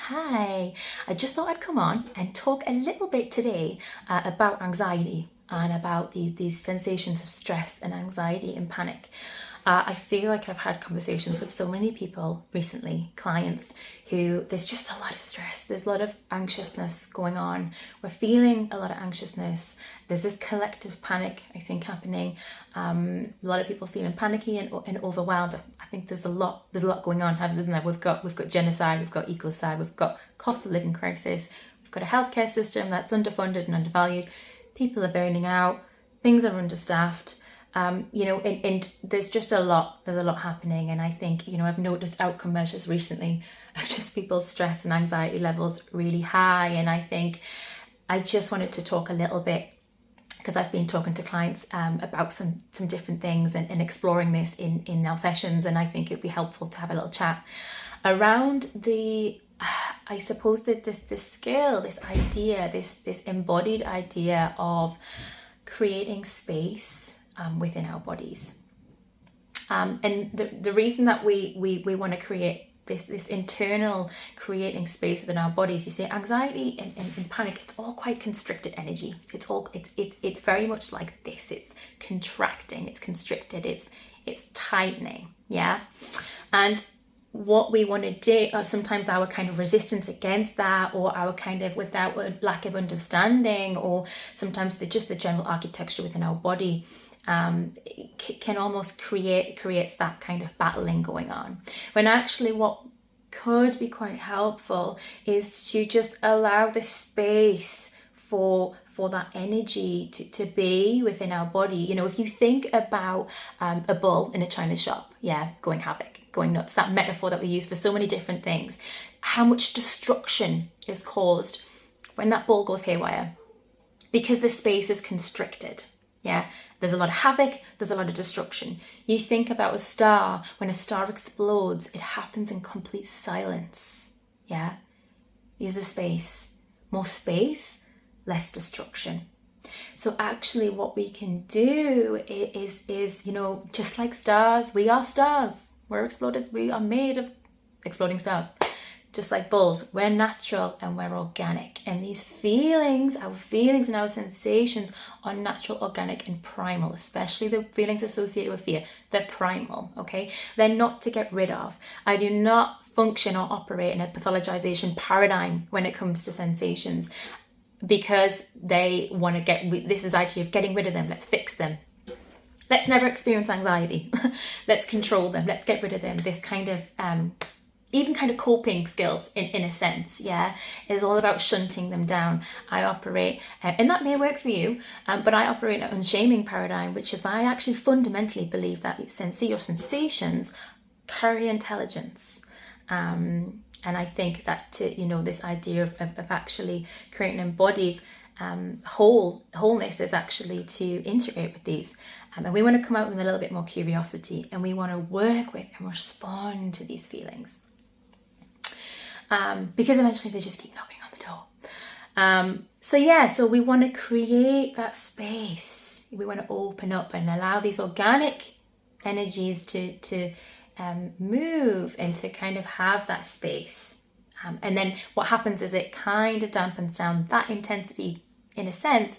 Hi, I just thought I'd come on and talk a little bit today about anxiety and about these sensations of stress and anxiety and panic. I feel like I've had conversations with so many people recently, clients, who there's just a lot of stress, there's a lot of anxiousness going on. We're feeling a lot of anxiousness. There's this collective panic, I think, happening. A lot of people feeling panicky and overwhelmed. I think there's a lot going on, isn't there? We've got genocide, we've got ecocide, we've got cost of living crisis, we've got a healthcare system that's underfunded and undervalued. People are burning out, things are understaffed. And there's just a lot happening. And I think, I've noticed outcome measures recently of just people's stress and anxiety levels really high. And I think I just wanted to talk a little bit, because I've been talking to clients about some different things and exploring this in our sessions. And I think it'd be helpful to have a little chat around I suppose that this skill, this idea, this embodied idea of creating space within our bodies. And the reason that we want to create this internal creating space within our bodies, you see, anxiety and panic, it's all quite constricted energy. It's very much like this. It's contracting, it's constricted, it's tightening, yeah? And what we want to do, or sometimes our kind of resistance against that, or our kind of without lack of understanding, or sometimes the general architecture within our body, can almost creates that kind of battling going on, when actually what could be quite helpful is to just allow the space for that energy to be within our body. If you think about a bull in a china shop, going havoc, going nuts, that metaphor that we use for so many different things, how much destruction is caused when that bull goes haywire, because the space is constricted. There's a lot of havoc, there's a lot of destruction. You think about a star, when a star explodes, it happens in complete silence. Is the space. More space, less destruction. So actually what we can do is just like stars, we are stars. We are made of exploding stars. Just like bulls, we're natural and we're organic. And these feelings, our feelings and our sensations are natural, organic and primal, especially the feelings associated with fear. They're primal, okay? They're not to get rid of. I do not function or operate in a pathologization paradigm when it comes to sensations, because they want to this idea of getting rid of them. Let's fix them. Let's never experience anxiety. Let's control them. Let's get rid of them. This kind of even kind of coping skills in a sense, is all about shunting them down. I operate, and that may work for you, but I operate an unshaming paradigm, which is why I actually fundamentally believe that your sensations carry intelligence. And I think that this idea of actually creating embodied wholeness is actually to integrate with these. And we want to come out with a little bit more curiosity, and we want to work with and respond to these feelings. Because eventually they just keep knocking on the door. So we want to create that space. We want to open up and allow these organic energies to move and to kind of have that space. And then what happens is it kind of dampens down that intensity in a sense,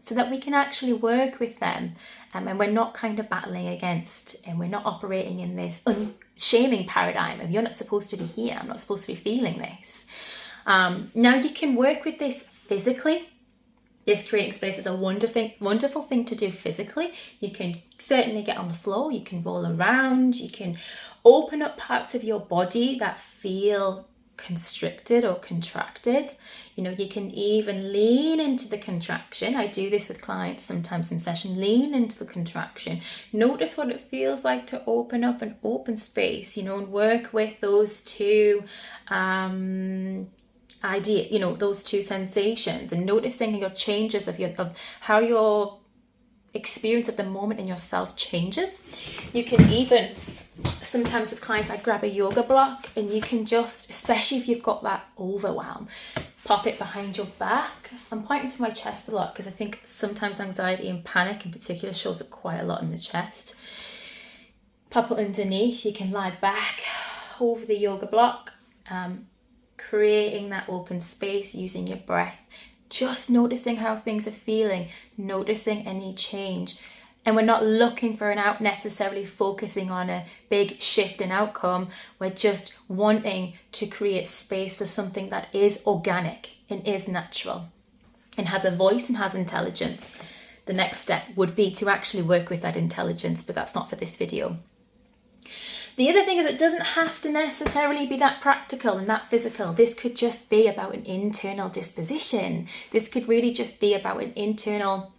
so that we can actually work with them. And we're not kind of battling against, and we're not operating in this shaming paradigm of you're not supposed to be here, I'm not supposed to be feeling this. Now you can work with this physically. This creating space is a wonderful thing to do physically. You can certainly get on the floor, you can roll around, you can open up parts of your body that feel constricted or contracted. You can even lean into the contraction. I do this with clients sometimes in session. Lean into the contraction. Notice what it feels like to open up an open space, and work with those two those two sensations, and noticing your changes of how your experience at the moment in yourself changes. You can even, sometimes with clients, I grab a yoga block, and you can just, especially if you've got that overwhelm, pop it behind your back. I'm pointing to my chest a lot because I think sometimes anxiety and panic in particular shows up quite a lot in the chest. Pop it underneath. You can lie back over the yoga block, creating that open space using your breath, just noticing how things are feeling, noticing any change. And we're not looking for an out, necessarily focusing on a big shift in outcome. We're just wanting to create space for something that is organic and is natural and has a voice and has intelligence. The next step would be to actually work with that intelligence, but that's not for this video. The other thing is, it doesn't have to necessarily be that practical and that physical. This could just be about an internal disposition. This could really just be about an internal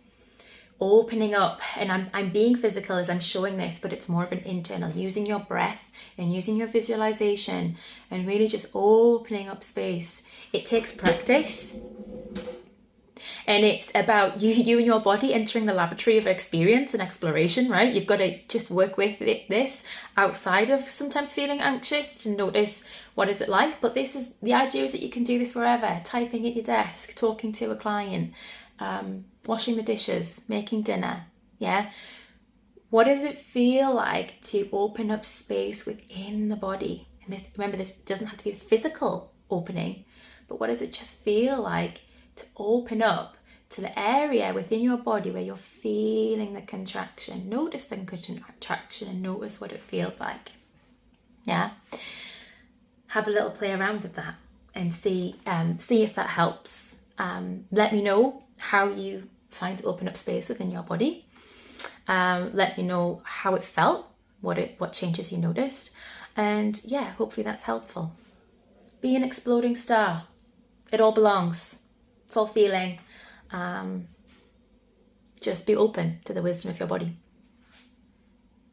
opening up. And I'm being physical as I'm showing this, but it's more of an internal, using your breath and using your visualization and really just opening up space. It takes practice. And it's about you and your body entering the laboratory of experience and exploration, right? You've got to just work with this outside of sometimes feeling anxious to notice what is it like. But this is the idea, is that you can do this wherever, typing at your desk, talking to a client, washing the dishes, making dinner. Yeah. What does it feel like to open up space within the body? And this, remember, this doesn't have to be a physical opening, but what does it just feel like to open up to the area within your body where you're feeling the contraction? Notice the contraction and notice what it feels like. Yeah. Have a little play around with that and see if that helps. Let me know how you find to open up space within your body. Let me know how it felt, what changes you noticed, and yeah, hopefully that's helpful. Be an exploding star. It all belongs. It's all feeling. Just be open to the wisdom of your body.